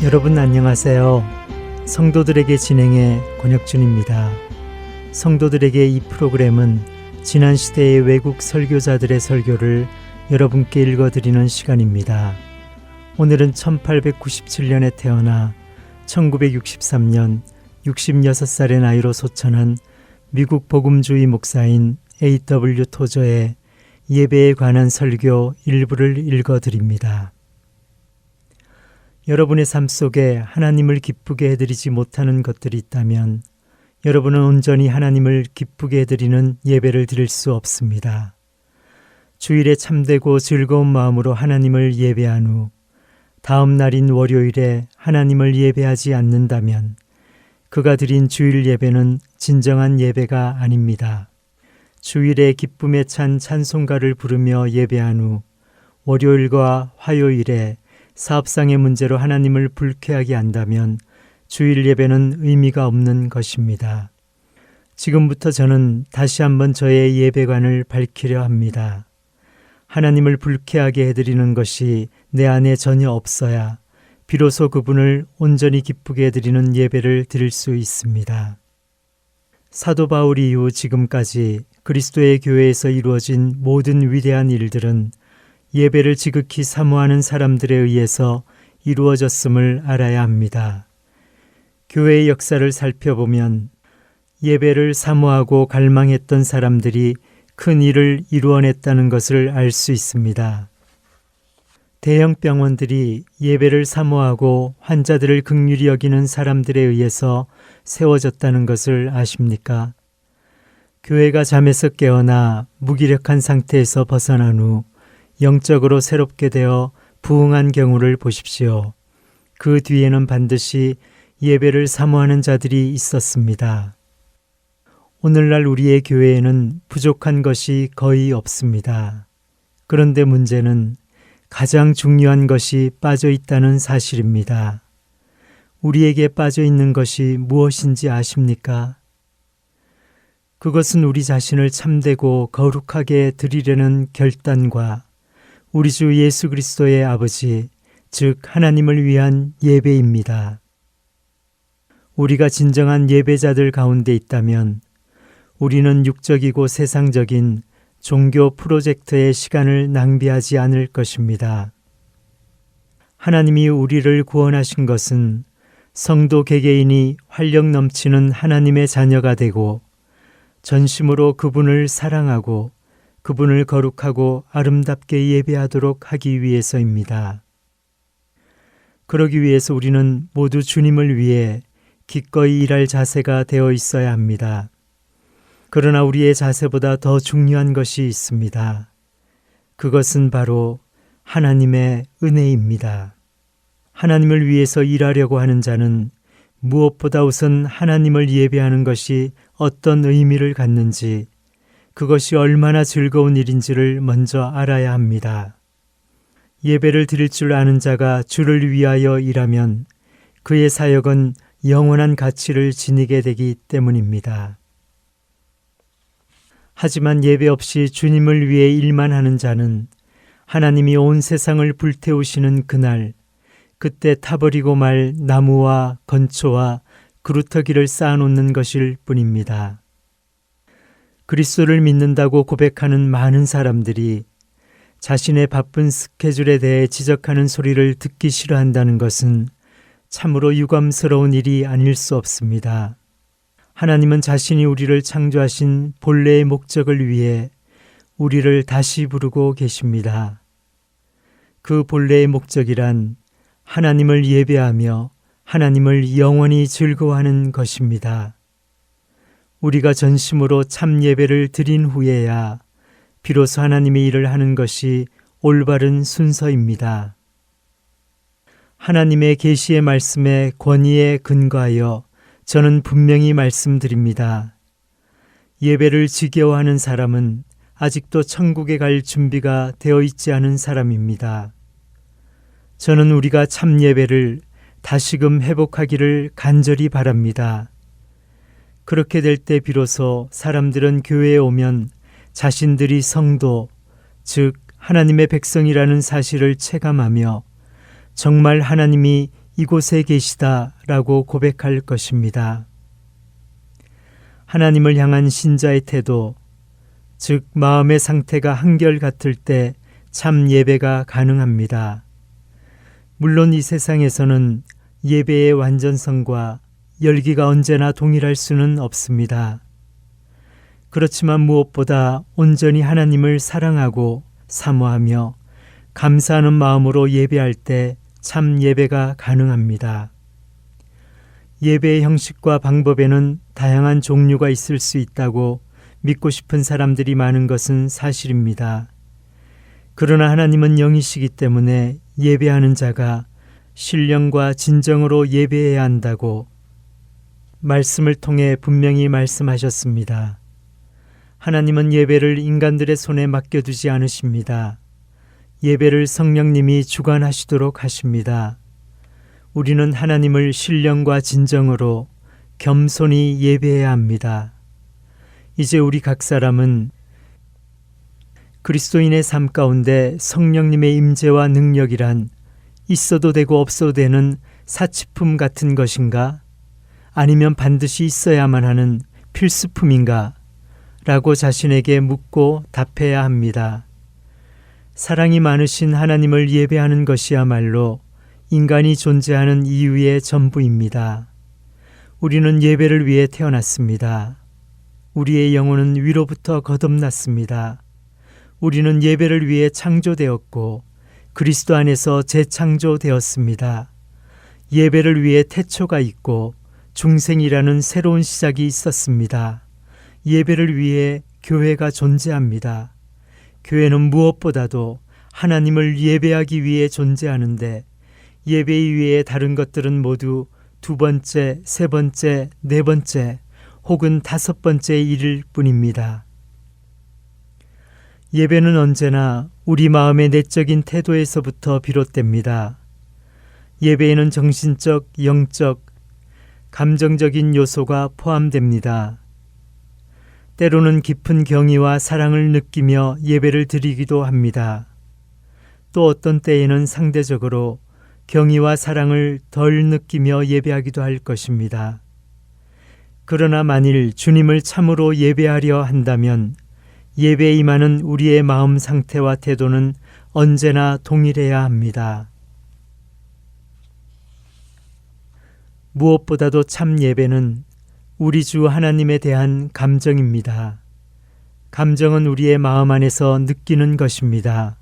여러분 안녕하세요. 성도들에게 진행해 권혁준입니다. 성도들에게 이 프로그램은 지난 시대의 외국 설교자들의 설교를 여러분께 읽어드리는 시간입니다. 오늘은 1897년에 태어나 1963년 66살의 나이로 소천한 미국 복음주의 목사인 A.W. 토저의 예배에 관한 설교 일부를 읽어드립니다. 여러분의 삶 속에 하나님을 기쁘게 해드리지 못하는 것들이 있다면 여러분은 온전히 하나님을 기쁘게 해드리는 예배를 드릴 수 없습니다. 주일에 참되고 즐거운 마음으로 하나님을 예배한 후 다음 날인 월요일에 하나님을 예배하지 않는다면 그가 드린 주일 예배는 진정한 예배가 아닙니다. 주일에 기쁨에 찬 찬송가를 부르며 예배한 후 월요일과 화요일에 사업상의 문제로 하나님을 불쾌하게 한다면 주일 예배는 의미가 없는 것입니다. 지금부터 저는 다시 한번 저의 예배관을 밝히려 합니다. 하나님을 불쾌하게 해드리는 것이 내 안에 전혀 없어야 비로소 그분을 온전히 기쁘게 해드리는 예배를 드릴 수 있습니다. 사도 바울 이후 지금까지 그리스도의 교회에서 이루어진 모든 위대한 일들은 예배를 지극히 사모하는 사람들에 의해서 이루어졌음을 알아야 합니다. 교회의 역사를 살펴보면 예배를 사모하고 갈망했던 사람들이 큰 일을 이루어냈다는 것을 알 수 있습니다. 대형 병원들이 예배를 사모하고 환자들을 긍휼히 여기는 사람들에 의해서 세워졌다는 것을 아십니까? 교회가 잠에서 깨어나 무기력한 상태에서 벗어난 후 영적으로 새롭게 되어 부흥한 경우를 보십시오. 그 뒤에는 반드시 예배를 사모하는 자들이 있었습니다. 오늘날 우리의 교회에는 부족한 것이 거의 없습니다. 그런데 문제는 가장 중요한 것이 빠져 있다는 사실입니다. 우리에게 빠져 있는 것이 무엇인지 아십니까? 그것은 우리 자신을 참되고 거룩하게 드리려는 결단과 우리 주 예수 그리스도의 아버지, 즉 하나님을 위한 예배입니다. 우리가 진정한 예배자들 가운데 있다면 우리는 육적이고 세상적인 종교 프로젝트의 시간을 낭비하지 않을 것입니다. 하나님이 우리를 구원하신 것은 성도 개개인이 활력 넘치는 하나님의 자녀가 되고 전심으로 그분을 사랑하고 그분을 거룩하고 아름답게 예배하도록 하기 위해서입니다. 그러기 위해서 우리는 모두 주님을 위해 기꺼이 일할 자세가 되어 있어야 합니다. 그러나 우리의 자세보다 더 중요한 것이 있습니다. 그것은 바로 하나님의 은혜입니다. 하나님을 위해서 일하려고 하는 자는 무엇보다 우선 하나님을 예배하는 것이 어떤 의미를 갖는지, 그것이 얼마나 즐거운 일인지를 먼저 알아야 합니다. 예배를 드릴 줄 아는 자가 주를 위하여 일하면 그의 사역은 영원한 가치를 지니게 되기 때문입니다. 하지만 예배 없이 주님을 위해 일만 하는 자는 하나님이 온 세상을 불태우시는 그날, 그때 타버리고 말 나무와 건초와 그루터기를 쌓아놓는 것일 뿐입니다. 그리스도를 믿는다고 고백하는 많은 사람들이 자신의 바쁜 스케줄에 대해 지적하는 소리를 듣기 싫어한다는 것은 참으로 유감스러운 일이 아닐 수 없습니다. 하나님은 자신이 우리를 창조하신 본래의 목적을 위해 우리를 다시 부르고 계십니다. 그 본래의 목적이란 하나님을 예배하며 하나님을 영원히 즐거워하는 것입니다. 우리가 전심으로 참 예배를 드린 후에야 비로소 하나님의 일을 하는 것이 올바른 순서입니다. 하나님의 계시의 말씀에 권위에 근거하여 저는 분명히 말씀드립니다. 예배를 지겨워하는 사람은 아직도 천국에 갈 준비가 되어 있지 않은 사람입니다. 저는 우리가 참 예배를 다시금 회복하기를 간절히 바랍니다. 그렇게 될 때 비로소 사람들은 교회에 오면 자신들이 성도, 즉 하나님의 백성이라는 사실을 체감하며 정말 하나님이 이곳에 계시다라고 고백할 것입니다. 하나님을 향한 신자의 태도, 즉 마음의 상태가 한결같을 때 참 예배가 가능합니다. 물론 이 세상에서는 예배의 완전성과 열기가 언제나 동일할 수는 없습니다. 그렇지만 무엇보다 온전히 하나님을 사랑하고 사모하며 감사하는 마음으로 예배할 때 참 예배가 가능합니다. 예배의 형식과 방법에는 다양한 종류가 있을 수 있다고 믿고 싶은 사람들이 많은 것은 사실입니다. 그러나 하나님은 영이시기 때문에 예배하는 자가 신령과 진정으로 예배해야 한다고 말씀을 통해 분명히 말씀하셨습니다. 하나님은 예배를 인간들의 손에 맡겨두지 않으십니다. 예배를 성령님이 주관하시도록 하십니다. 우리는 하나님을 신령과 진정으로 겸손히 예배해야 합니다. 이제 우리 각 사람은 그리스도인의 삶 가운데 성령님의 임재와 능력이란 있어도 되고 없어도 되는 사치품 같은 것인가? 아니면 반드시 있어야만 하는 필수품인가? 라고 자신에게 묻고 답해야 합니다. 사랑이 많으신 하나님을 예배하는 것이야말로 인간이 존재하는 이유의 전부입니다. 우리는 예배를 위해 태어났습니다. 우리의 영혼은 위로부터 거듭났습니다. 우리는 예배를 위해 창조되었고 그리스도 안에서 재창조되었습니다. 예배를 위해 태초가 있고 중생이라는 새로운 시작이 있었습니다. 예배를 위해 교회가 존재합니다. 교회는 무엇보다도 하나님을 예배하기 위해 존재하는데 예배 이외의 다른 것들은 모두 두 번째, 세 번째, 네 번째 혹은 다섯 번째 일일 뿐입니다. 예배는 언제나 우리 마음의 내적인 태도에서부터 비롯됩니다. 예배에는 정신적, 영적, 감정적인 요소가 포함됩니다. 때로는 깊은 경의와 사랑을 느끼며 예배를 드리기도 합니다. 또 어떤 때에는 상대적으로 경의와 사랑을 덜 느끼며 예배하기도 할 것입니다. 그러나 만일 주님을 참으로 예배하려 한다면 예배에 임하는 우리의 마음 상태와 태도는 언제나 동일해야 합니다. 무엇보다도 참 예배는 우리 주 하나님에 대한 감정입니다. 감정은 우리의 마음 안에서 느끼는 것입니다.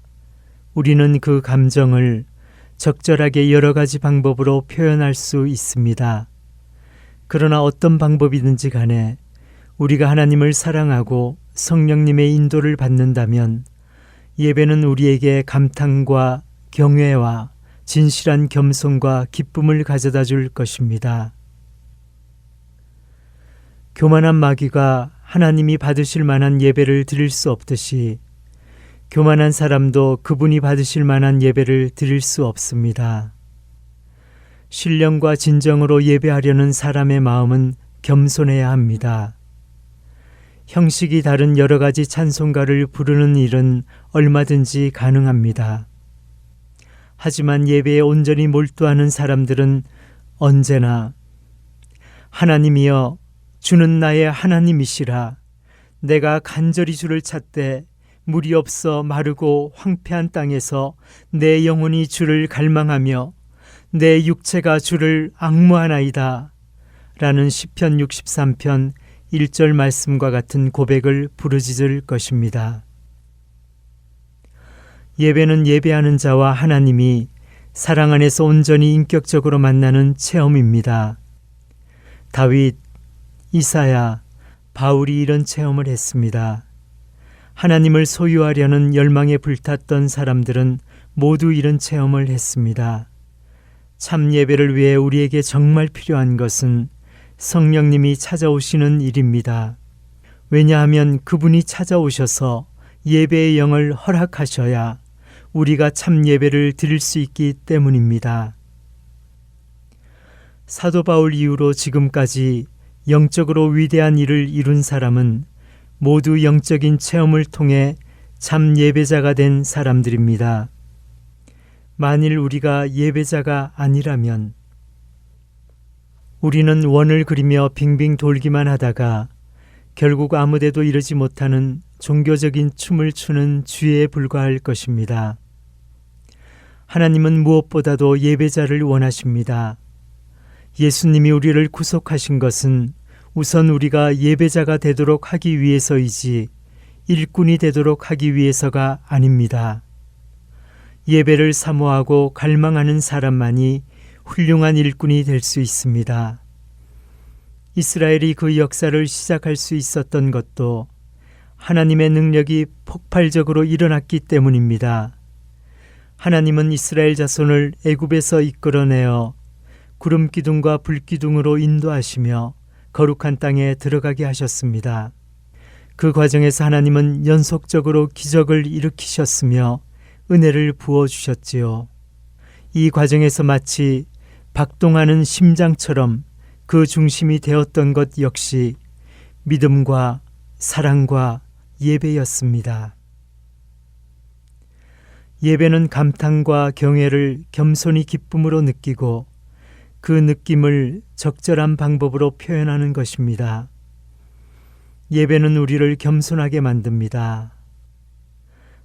우리는 그 감정을 적절하게 여러 가지 방법으로 표현할 수 있습니다. 그러나 어떤 방법이든지 간에 우리가 하나님을 사랑하고 성령님의 인도를 받는다면 예배는 우리에게 감탄과 경외와 진실한 겸손과 기쁨을 가져다 줄 것입니다. 교만한 마귀가 하나님이 받으실 만한 예배를 드릴 수 없듯이 교만한 사람도 그분이 받으실 만한 예배를 드릴 수 없습니다. 신령과 진정으로 예배하려는 사람의 마음은 겸손해야 합니다. 형식이 다른 여러 가지 찬송가를 부르는 일은 얼마든지 가능합니다. 하지만 예배에 온전히 몰두하는 사람들은 언제나 하나님이여 주는 나의 하나님이시라 내가 간절히 주를 찾되 물이 없어 마르고 황폐한 땅에서 내 영혼이 주를 갈망하며 내 육체가 주를 앙무하나이다 라는 시편 63편 1절 말씀과 같은 고백을 부르짖을 것입니다. 예배는 예배하는 자와 하나님이 사랑 안에서 온전히 인격적으로 만나는 체험입니다. 다윗, 이사야, 바울이 이런 체험을 했습니다. 하나님을 소유하려는 열망에 불탔던 사람들은 모두 이런 체험을 했습니다. 참 예배를 위해 우리에게 정말 필요한 것은 성령님이 찾아오시는 일입니다. 왜냐하면 그분이 찾아오셔서 예배의 영을 허락하셔야 우리가 참 예배를 드릴 수 있기 때문입니다. 사도 바울 이후로 지금까지 영적으로 위대한 일을 이룬 사람은 모두 영적인 체험을 통해 참 예배자가 된 사람들입니다. 만일 우리가 예배자가 아니라면 우리는 원을 그리며 빙빙 돌기만 하다가 결국 아무데도 이르지 못하는 종교적인 춤을 추는 쥐에 불과할 것입니다. 하나님은 무엇보다도 예배자를 원하십니다. 예수님이 우리를 구속하신 것은 우선 우리가 예배자가 되도록 하기 위해서이지 일꾼이 되도록 하기 위해서가 아닙니다. 예배를 사모하고 갈망하는 사람만이 훌륭한 일꾼이 될 수 있습니다. 이스라엘이 그 역사를 시작할 수 있었던 것도 하나님의 능력이 폭발적으로 일어났기 때문입니다. 하나님은 이스라엘 자손을 애굽에서 이끌어내어 구름 기둥과 불 기둥으로 인도하시며 거룩한 땅에 들어가게 하셨습니다. 그 과정에서 하나님은 연속적으로 기적을 일으키셨으며 은혜를 부어주셨지요. 이 과정에서 마치 박동하는 심장처럼 그 중심이 되었던 것 역시 믿음과 사랑과 예배였습니다. 예배는 감탄과 경애를 겸손히 기쁨으로 느끼고 그 느낌을 적절한 방법으로 표현하는 것입니다. 예배는 우리를 겸손하게 만듭니다.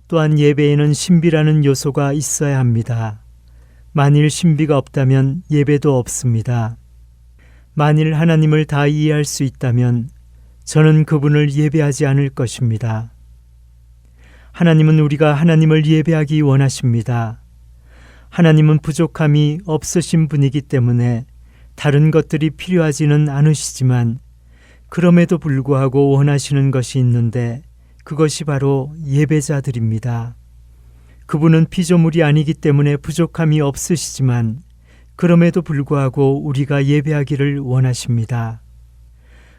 또한 예배에는 신비라는 요소가 있어야 합니다. 만일 신비가 없다면 예배도 없습니다. 만일 하나님을 다 이해할 수 있다면 저는 그분을 예배하지 않을 것입니다. 하나님은 우리가 하나님을 예배하기 원하십니다. 하나님은 부족함이 없으신 분이기 때문에 다른 것들이 필요하지는 않으시지만 그럼에도 불구하고 원하시는 것이 있는데 그것이 바로 예배자들입니다. 그분은 피조물이 아니기 때문에 부족함이 없으시지만 그럼에도 불구하고 우리가 예배하기를 원하십니다.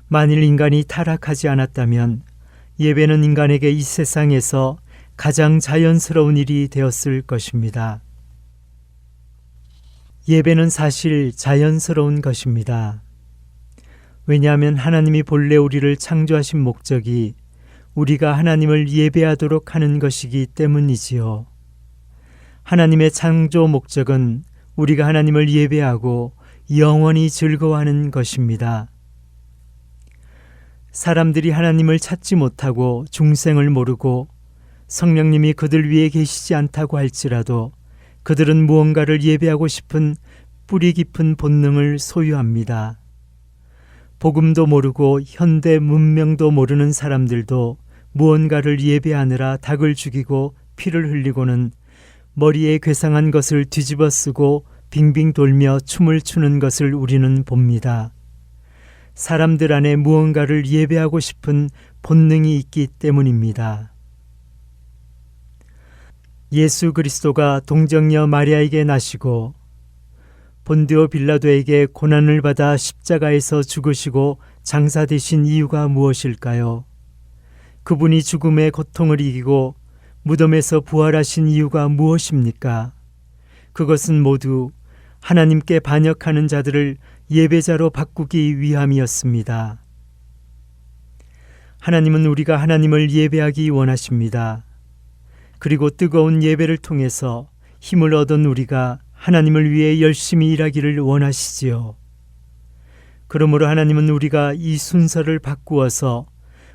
만일 인간이 타락하지 않았다면 예배는 인간에게 이 세상에서 가장 자연스러운 일이 되었을 것입니다. 예배는 사실 자연스러운 것입니다. 왜냐하면 하나님이 본래 우리를 창조하신 목적이 우리가 하나님을 예배하도록 하는 것이기 때문이지요. 하나님의 창조 목적은 우리가 하나님을 예배하고 영원히 즐거워하는 것입니다. 사람들이 하나님을 찾지 못하고 중생을 모르고 성령님이 그들 위에 계시지 않다고 할지라도 그들은 무언가를 예배하고 싶은 뿌리 깊은 본능을 소유합니다. 복음도 모르고 현대 문명도 모르는 사람들도 무언가를 예배하느라 닭을 죽이고 피를 흘리고는 머리에 괴상한 것을 뒤집어 쓰고 빙빙 돌며 춤을 추는 것을 우리는 봅니다. 사람들 안에 무언가를 예배하고 싶은 본능이 있기 때문입니다. 예수 그리스도가 동정녀 마리아에게 나시고 본디오 빌라도에게 고난을 받아 십자가에서 죽으시고 장사되신 이유가 무엇일까요? 그분이 죽음의 고통을 이기고 무덤에서 부활하신 이유가 무엇입니까? 그것은 모두 하나님께 반역하는 자들을 예배자로 바꾸기 위함이었습니다. 하나님은 우리가 하나님을 예배하기 원하십니다. 그리고 뜨거운 예배를 통해서 힘을 얻은 우리가 하나님을 위해 열심히 일하기를 원하시지요. 그러므로 하나님은 우리가 이 순서를 바꾸어서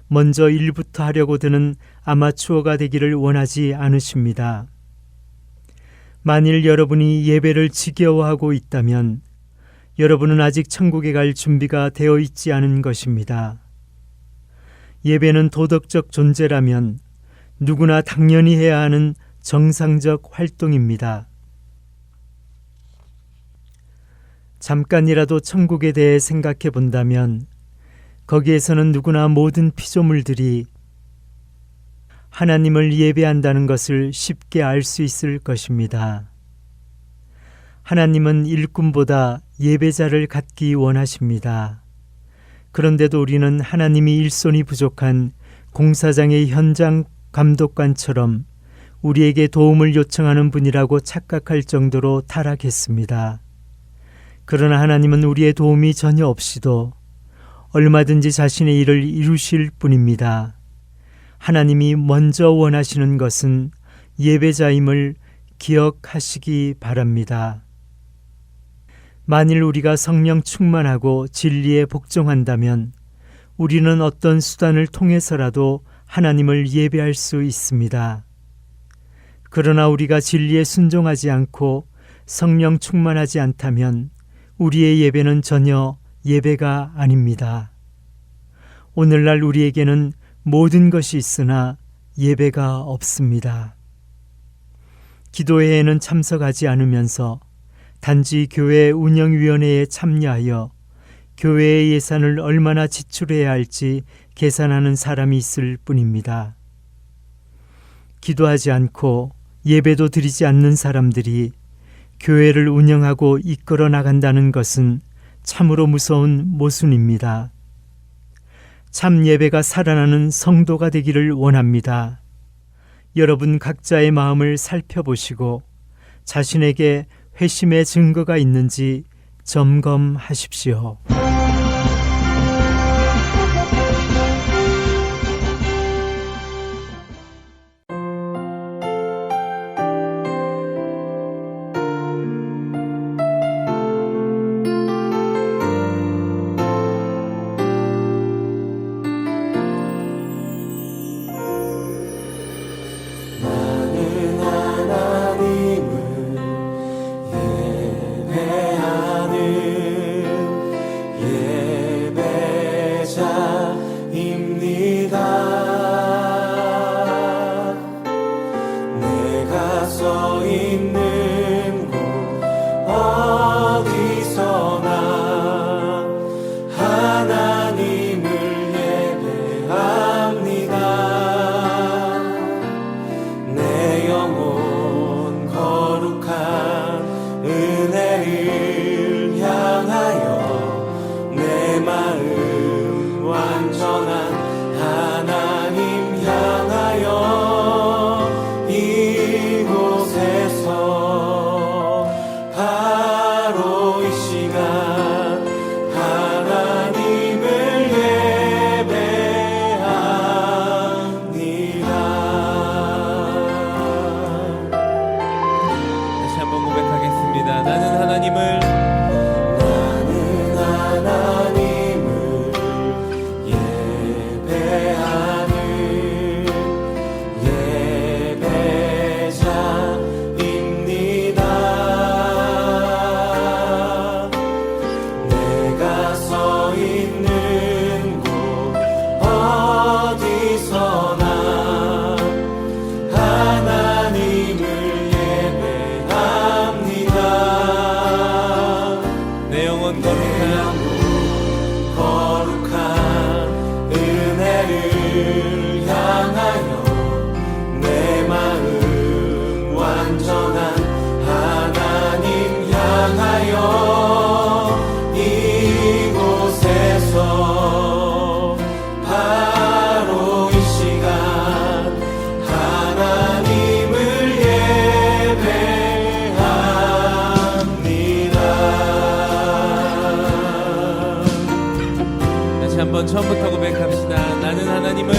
먼저 일부터 하려고 드는 아마추어가 되기를 원하지 않으십니다. 만일 여러분이 예배를 지겨워하고 있다면 여러분은 아직 천국에 갈 준비가 되어 있지 않은 것입니다. 예배는 도덕적 존재라면 누구나 당연히 해야 하는 정상적 활동입니다. 잠깐이라도 천국에 대해 생각해 본다면 거기에서는 누구나 모든 피조물들이 하나님을 예배한다는 것을 쉽게 알 수 있을 것입니다. 하나님은 일꾼보다 예배자를 갖기 원하십니다. 그런데도 우리는 하나님이 일손이 부족한 공사장의 현장 감독관처럼 우리에게 도움을 요청하는 분이라고 착각할 정도로 타락했습니다. 그러나 하나님은 우리의 도움이 전혀 없이도 얼마든지 자신의 일을 이루실 분입니다. 하나님이 먼저 원하시는 것은 예배자임을 기억하시기 바랍니다. 만일 우리가 성령 충만하고 진리에 복종한다면 우리는 어떤 수단을 통해서라도 하나님을 예배할 수 있습니다. 그러나 우리가 진리에 순종하지 않고 성령 충만하지 않다면 우리의 예배는 전혀 예배가 아닙니다. 오늘날 우리에게는 모든 것이 있으나 예배가 없습니다. 기도회에는 참석하지 않으면서 단지 교회 운영위원회에 참여하여 교회의 예산을 얼마나 지출해야 할지 계산하는 사람이 있을 뿐입니다. 기도하지 않고 예배도 드리지 않는 사람들이 교회를 운영하고 이끌어 나간다는 것은 참으로 무서운 모순입니다. 참 예배가 살아나는 성도가 되기를 원합니다. 여러분 각자의 마음을 살펴보시고 자신에게 회심의 증거가 있는지 점검하십시오. 한번 처음부터 고백합시다. 나는 하나님을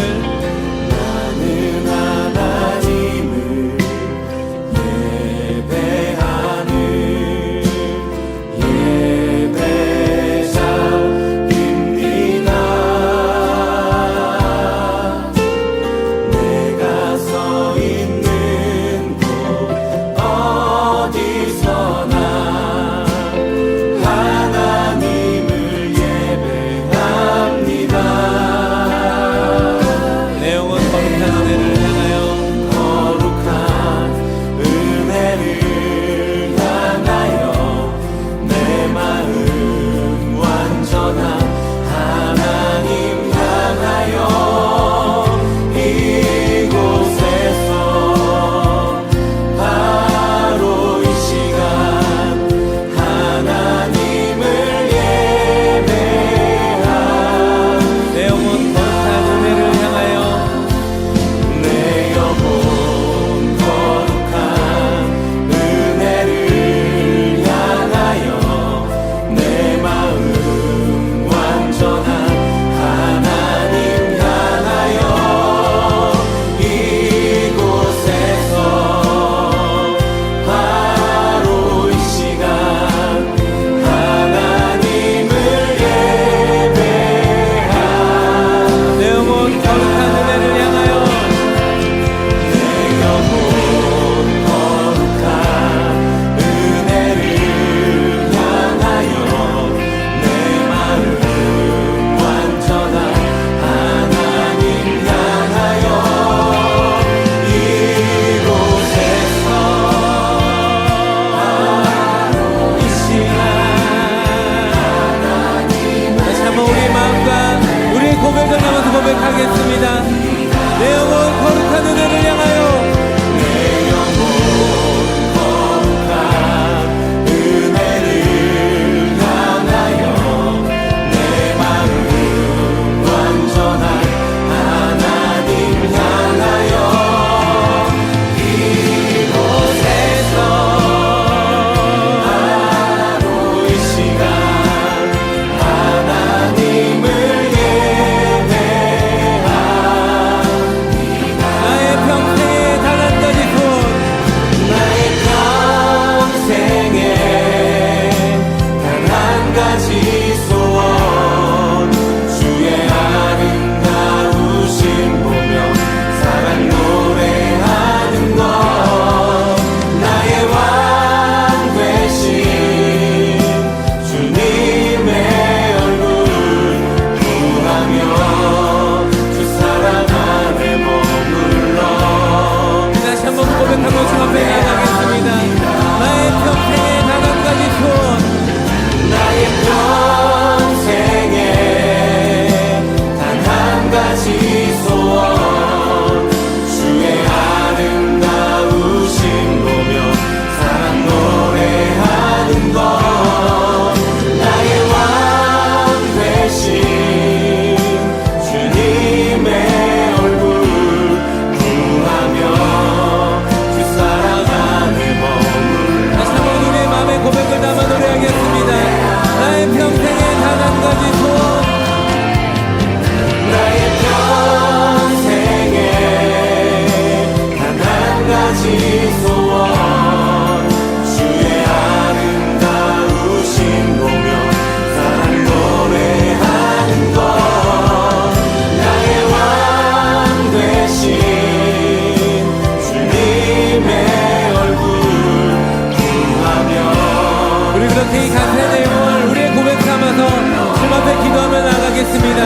그렇게 이 간사의 내용을 우리의 고백 삼아서 주님 앞에 기도하며 나가겠습니다.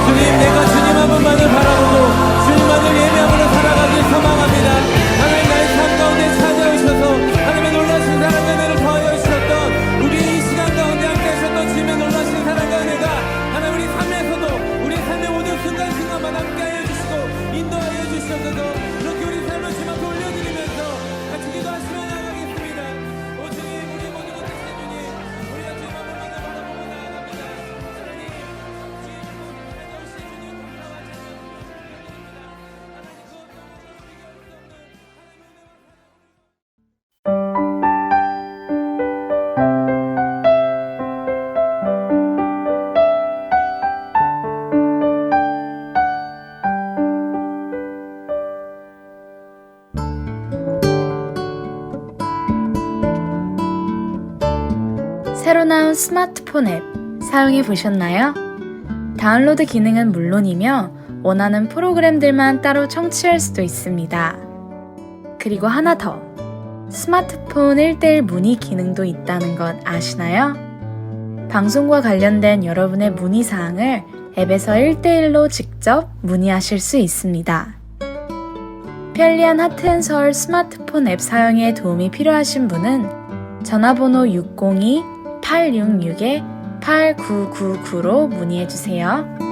주님, 내가 주님 한 분만을 바라보고 주님만을 예배함으로 살아가길 소망합니다. 하나님, 나의 삶 가운데 찾아오셔서 하나님의 놀라신 사랑과 은혜를 더하여 주셨던 우리 이 시간 가운데 함께 하셨던 주님의 놀라신 사랑과 은혜가 하나님 우리 삶에서도 우리 삶의 모든 순간순간마다 함께 하여 주시고 인도하여 주셔서 이렇게 우리 삶을 주님 앞에 올려드리면서 같이 기도하시며 나가겠습니다. 오 주님, 우리 모든 것 되신 주님, 우리가 주님 한 분만을 바라보고 나아갑니다. 하나님, 주님 찾아오신 주님 감사와 찬양 하나님 그 어떤 것으로 비교할 수 없는 새로 나온 스마트폰 앱 사용해 보셨나요? 다운로드 기능은 물론이며 원하는 프로그램들만 따로 청취할 수도 있습니다. 그리고 하나 더, 스마트폰 1:1 문의 기능도 있다는 것 아시나요? 방송과 관련된 여러분의 문의사항을 앱에서 1:1로 직접 문의하실 수 있습니다. 편리한 하트앤서울 스마트폰 앱 사용에 도움이 필요하신 분은 전화번호 602-866-8999로 문의해주세요.